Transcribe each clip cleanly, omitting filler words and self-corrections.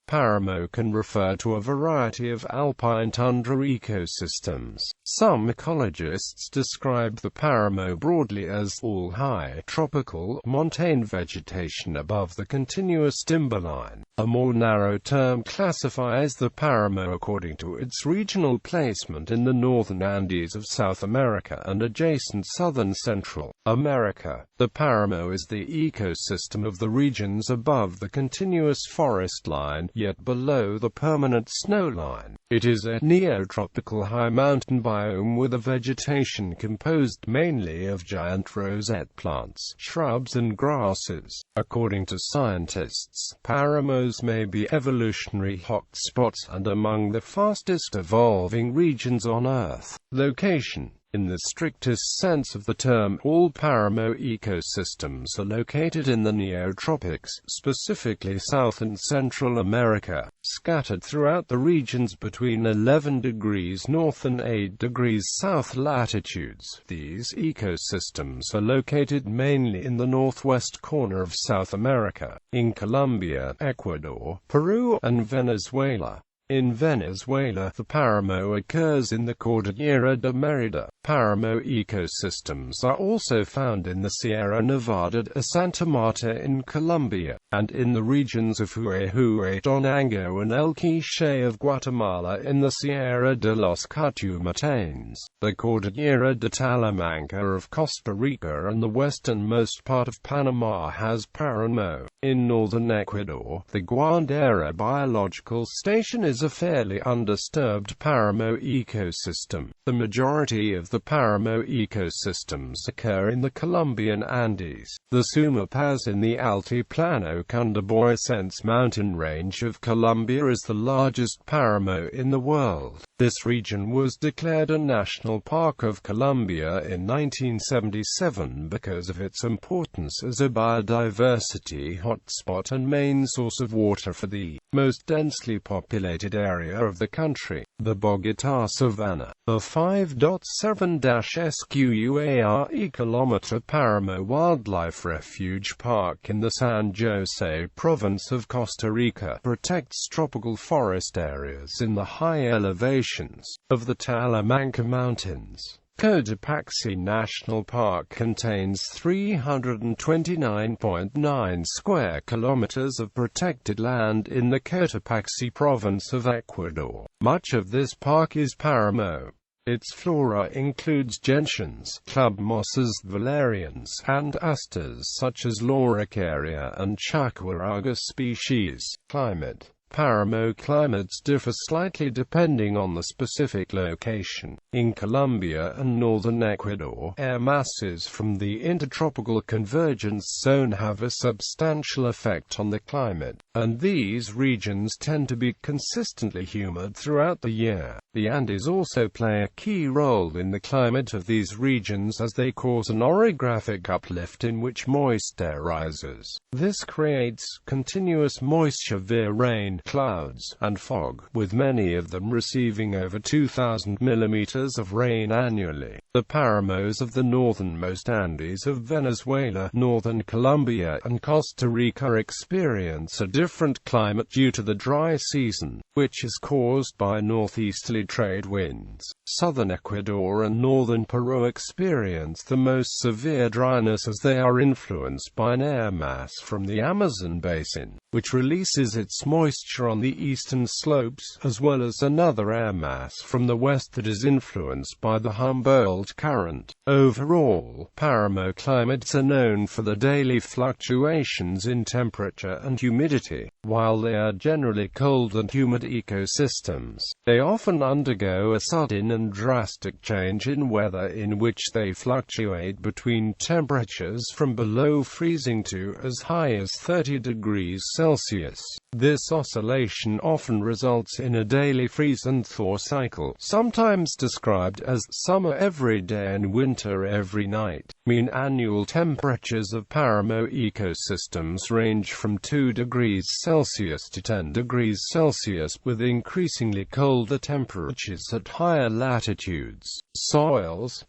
Páramo can refer to a variety of alpine tundra ecosystems. Some ecologists describe the Páramo broadly as all high, tropical, montane vegetation above the continuous timberline. A more narrow term classifies the Páramo according to its regional placement in the northern Andes of South America and adjacent southern Central America. The Páramo is the ecosystem of the regions above the continuous forest line, yet below the permanent snow line. It is a neotropical high mountain biome with a vegetation composed mainly of giant rosette plants, shrubs and grasses. According to scientists, Páramos may be evolutionary hotspots and among the fastest evolving regions on Earth. Location. In the strictest sense of the term, all Páramo ecosystems are located in the neotropics, specifically South and Central America, scattered throughout the regions between 11 degrees north and 8 degrees south latitudes. These ecosystems are located mainly in the northwest corner of South America, in Colombia, Ecuador, Peru, and Venezuela. In Venezuela, the Páramo occurs in the Cordillera de Mérida. Páramo ecosystems are also found in the Sierra Nevada de Santa Marta in Colombia, and in the regions of Huehuetenango and El Quiché of Guatemala in the Sierra de los Catumacanes. The Cordillera de Talamanca of Costa Rica and the westernmost part of Panama has Páramo. In northern Ecuador, the Guandera Biological Station is a fairly undisturbed Páramo ecosystem. The majority of the Páramo ecosystems occur in the Colombian Andes. The Sumapaz in the Altiplano Cundiboyacense mountain range of Colombia is the largest Páramo in the world. This region was declared a National Park of Colombia in 1977 because of its importance as a biodiversity hotspot and main source of water for the most densely populated area of the country, the Bogotá Savanna. The 5.7-square kilometer Páramo Wildlife Refuge Park in the San Jose province of Costa Rica protects tropical forest areas in the high elevations of the Talamanca Mountains. Cotopaxi National Park contains 329.9 square kilometers of protected land in the Cotopaxi province of Ecuador. Much of this park is Páramo. Its flora includes gentians, club mosses, valerians, and asters such as Lauricaria and Chacuaraga species. Climate. Páramo climates differ slightly depending on the specific location. In Colombia and northern Ecuador, air masses from the intertropical convergence zone have a substantial effect on the climate, and these regions tend to be consistently humid throughout the year. The Andes also play a key role in the climate of these regions as they cause an orographic uplift in which moist air rises. This creates continuous moisture via rain, clouds, and fog, with many of them receiving over 2,000 millimeters of rain annually. The Páramos of the northernmost Andes of Venezuela, northern Colombia, and Costa Rica experience a different climate due to the dry season, which is caused by northeasterly trade winds. Southern Ecuador and northern Peru experience the most severe dryness as they are influenced by an air mass from the Amazon basin, which releases its moisture on the eastern slopes, as well as another air mass from the west that is influenced by the Humboldt Current. Overall, Páramo climates are known for the daily fluctuations in temperature and humidity. While they are generally cold and humid ecosystems, they often undergo a sudden and drastic change in weather in which they fluctuate between temperatures from below freezing to as high as 30 degrees Celsius. This oscillation often results in a daily freeze and thaw cycle, sometimes described as summer every day and winter every night. Mean annual temperatures of Páramo ecosystems range from 2 degrees Celsius to 10 degrees Celsius, with increasingly colder temperatures at higher latitudes. Soils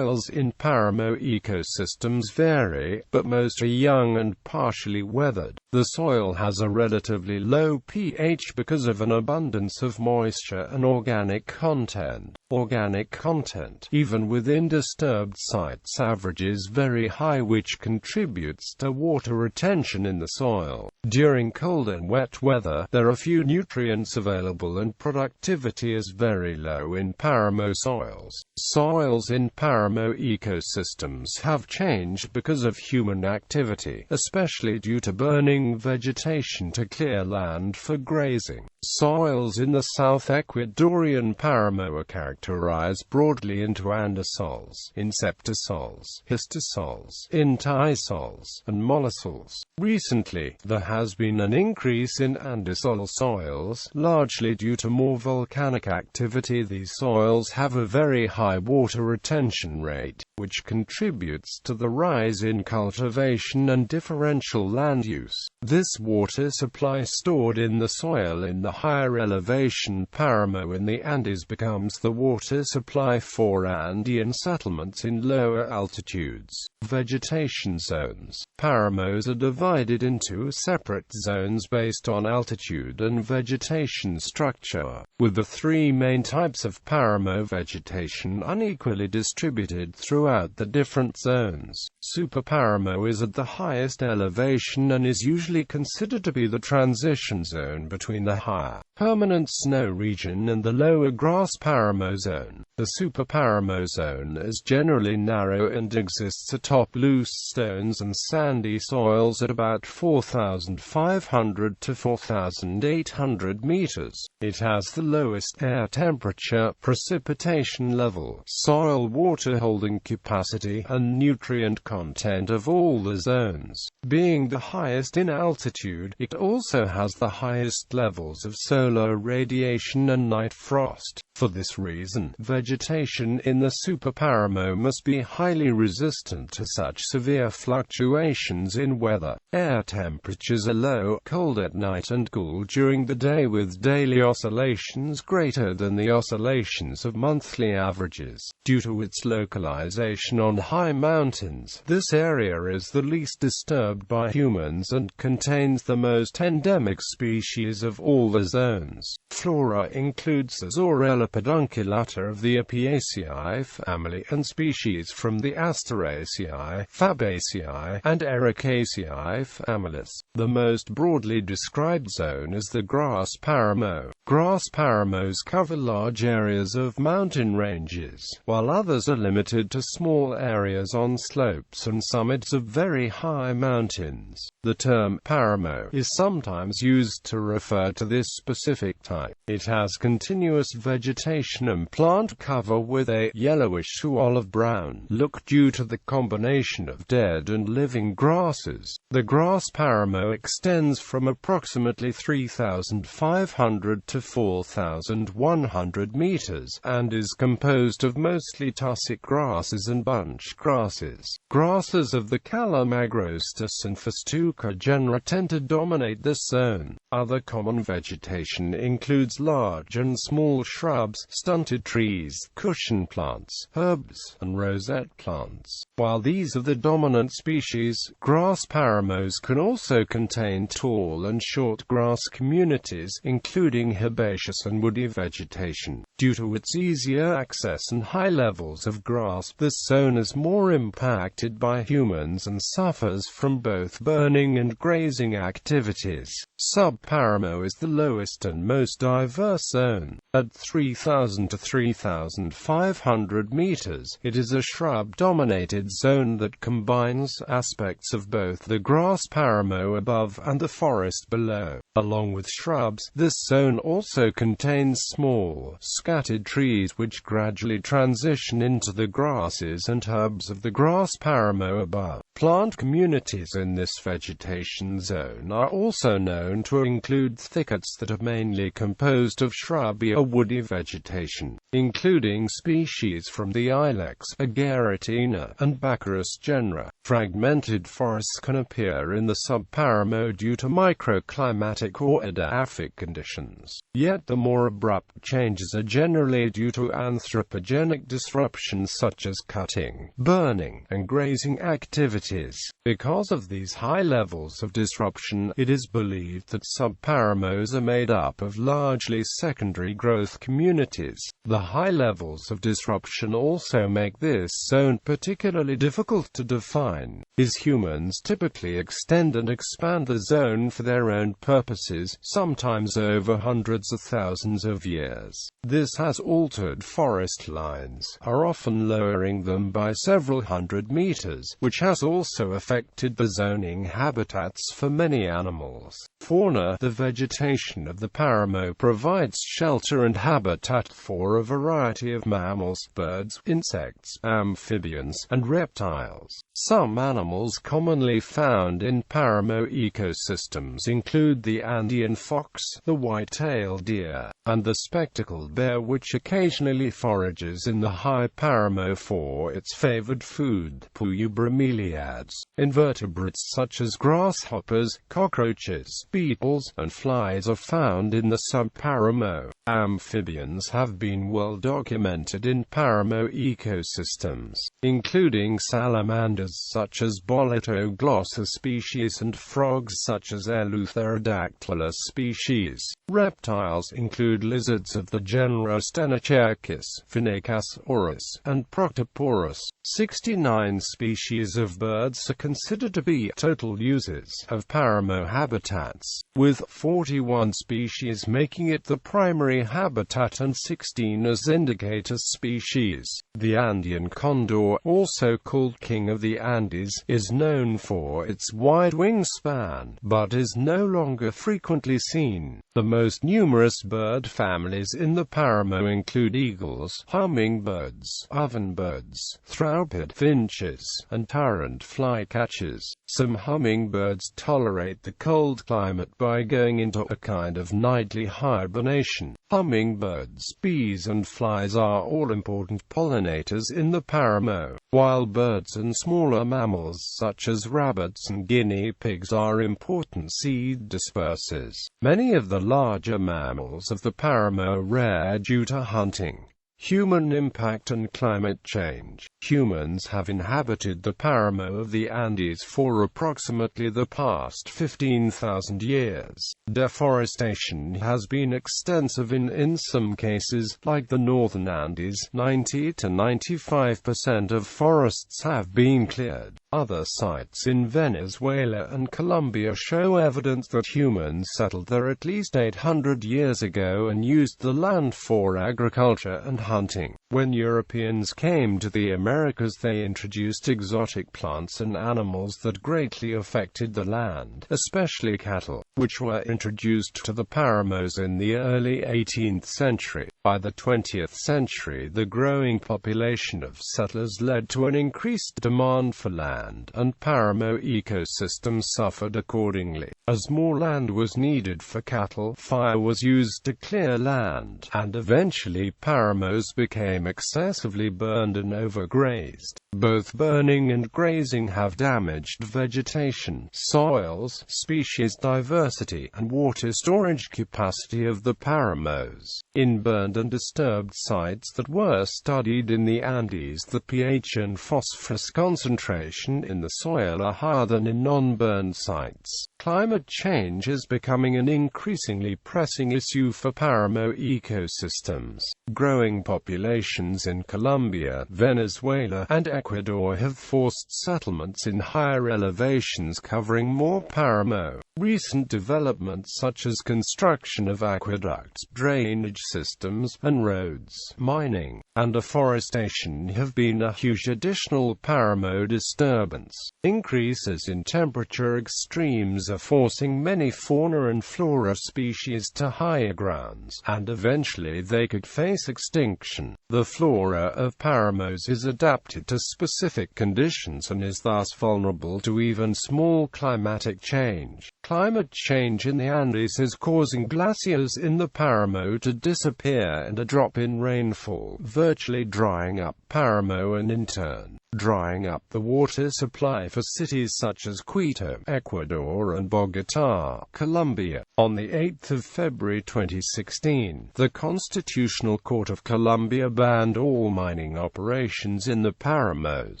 in Páramo ecosystems vary, but most are young and partially weathered. The soil has a relatively relatively low pH because of an abundance of moisture and organic content. Organic content, even within disturbed sites, averages very high, which contributes to water retention in the soil. During cold and wet weather, there are few nutrients available and productivity is very low in Páramo soils. Soils in Páramo ecosystems have changed because of human activity, especially due to burning vegetation to clear land for grazing. Soils in the South Ecuadorian Páramo are characterized broadly into andesols, inceptisols, histosols, intisols, and mollisols. Recently, there has been an increase in andesol soils, largely due to more volcanic activity. These soils have a very high water retention rate, which contributes to the rise in cultivation and differential land use. This water supply stored in the soil in the higher elevation Páramo in the Andes becomes the water supply for Andean settlements in lower altitudes. Vegetation zones. Páramos are divided into separate zones based on altitude and vegetation structure, with the three main types of Páramo vegetation unequally distributed throughout the different zones. Superpáramo is at the highest elevation and is usually considered to be the transition zone between the higher, permanent snow region and the lower grass Páramo zone. The superpáramo zone is generally narrow and exists atop loose stones and sandy soils at about 4,500 to 4,800 meters. It has the lowest air temperature, precipitation level, soil water holding capacity, and nutrient content of all the zones. Being the highest in altitude, it also has the highest levels of solar radiation and night frost. For this reason, vegetation in the superpáramo must be highly resistant to such severe fluctuations in weather. Air temperatures are low, cold at night and cool during the day, with daily oscillations greater than the oscillations of monthly averages. Due to its localization on high mountains, this area is the least disturbed by humans and contains the most endemic species of all the zones. Flora includes the Zorella pedunculata of the Apiaceae family and species from the Asteraceae, Fabaceae, and Ericaceae families. The most broadly described zone is the grass Páramo. Grass Páramos cover large areas of mountain ranges, while others are limited to small areas on slopes and summits of very high mountains. The term Páramo is sometimes used to refer to this specific type. It has continuous vegetation and plant cover with a yellowish to olive-brown look due to the combination of dead and living grasses. The grass Páramo extends from approximately 3,500 to 4,100 meters, and is composed of mostly tussock grasses and bunch grasses. Grasses of the Calamagrostis and Festuca genera tend to dominate this zone. Other common vegetation includes large and small shrubs, stunted trees, cushion plants, herbs, and rosette plants. While these are the dominant species, grass Páramos can also contain tall and short grass communities, including herbaceous and woody vegetation. Due to its easier access and high levels of grass, this zone is more impacted by humans and suffers from both burning and grazing activities. Subpáramo is the lowest and most diverse zone. At 3,000 to 3,500 meters, it is a shrub-dominated zone that combines aspects of both the grass Páramo above and the forest below. Along with shrubs, this zone also contains small, scattered trees which gradually transition into the grasses and herbs of the grass Páramo above. Plant communities in this vegetation zone are also known to include thickets that are mainly composed of shrubby or woody vegetation, including species from the Ilex, Ageratina, and Baccharis genera. Fragmented forests can appear in the subpáramo due to microclimatic or edaphic conditions. Yet the more abrupt changes are generally due to anthropogenic disruptions such as cutting, burning, and grazing activity. communities. Because of these high levels of disruption, it is believed that subparamos are made up of largely secondary growth communities. The high levels of disruption also make this zone particularly difficult to define, as humans typically extend and expand the zone for their own purposes, sometimes over hundreds of thousands of years. This has altered forest lines, are often lowering them by several hundred meters, which has also affected the zoning habitats for many animals. Fauna. The vegetation of the Páramo provides shelter and habitat for a variety of mammals, birds, insects, amphibians, and reptiles. Some animals commonly found in Páramo ecosystems include the Andean fox, the white-tailed deer, and the spectacled bear, which occasionally forages in the high Páramo for its favored food. Bromeliads. Invertebrates such as grasshoppers, cockroaches, beetles, and flies are found in the sub-Páramo. Amphibians have been well documented in Páramo ecosystems, including salamanders such as Bolitoglossa species and frogs such as Eleutherodactylus species. Reptiles include lizards of the genera Stenocercus, Phoenacasaurus, and Proctoporus. 69 species of birds are considered to be total users of Páramo habitats, with 41 species making it the primary habitat and 16 as indicator species. The Andean condor, also called King of the Andes, is known for its wide wingspan, but is no longer frequently seen. The most numerous bird families in the Páramo include eagles, hummingbirds, ovenbirds, throuped finches, and tyrant flycatchers. Some hummingbirds tolerate the cold climate by going into a kind of nightly hibernation. Hummingbirds, bees, and flies are all important pollinators in the Páramo, while birds and smaller mammals such as rabbits and guinea pigs are important seed dispersers. Many of the larger mammals of the Páramo are rare due to hunting. Human impact and climate change. Humans have inhabited the Páramo of the Andes for approximately the past 15,000 years. Deforestation has been extensive in some cases, like the northern Andes. 90 to 95% of forests have been cleared. Other sites in Venezuela and Colombia show evidence that humans settled there at least 800 years ago and used the land for agriculture and hunting. When Europeans came to the Americas, they introduced exotic plants and animals that greatly affected the land, especially cattle, which were introduced to the Páramos in the early 18th century. By the 20th century, the growing population of settlers led to an increased demand for land, and Páramo ecosystems suffered accordingly. As more land was needed for cattle, fire was used to clear land, and eventually Páramos became excessively burned and overgrazed. Both burning and grazing have damaged vegetation, soils, species diversity, and water storage capacity of the Páramos. In burned and disturbed sites that were studied in the Andes, the pH and phosphorus concentration in the soil are higher than in non-burned sites. Climate change is becoming an increasingly pressing issue for Páramo ecosystems. Growing populations in Colombia, Venezuela, and Ecuador have forced settlements in higher elevations covering more Páramo. Recent developments such as construction of aqueducts, drainage systems, and roads, mining, and afforestation have been a huge additional Páramo disturbance. Increases in temperature extremes are forcing many fauna and flora species to higher grounds, and eventually they could face extinction. The flora of Páramos is adapted to specific conditions and is thus vulnerable to even small climatic change. Climate change in the Andes is causing glaciers in the Páramo to disappear and a drop in rainfall. virtually drying up Páramo and in turn, drying up the water supply for cities such as Quito, Ecuador and Bogotá, Colombia. On 8 February 2016, the Constitutional Court of Colombia banned all mining operations in the Páramos,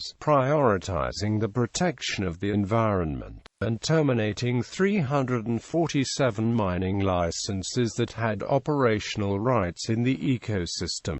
prioritizing the protection of the environment, and terminating 347 mining licenses that had operational rights in the ecosystem.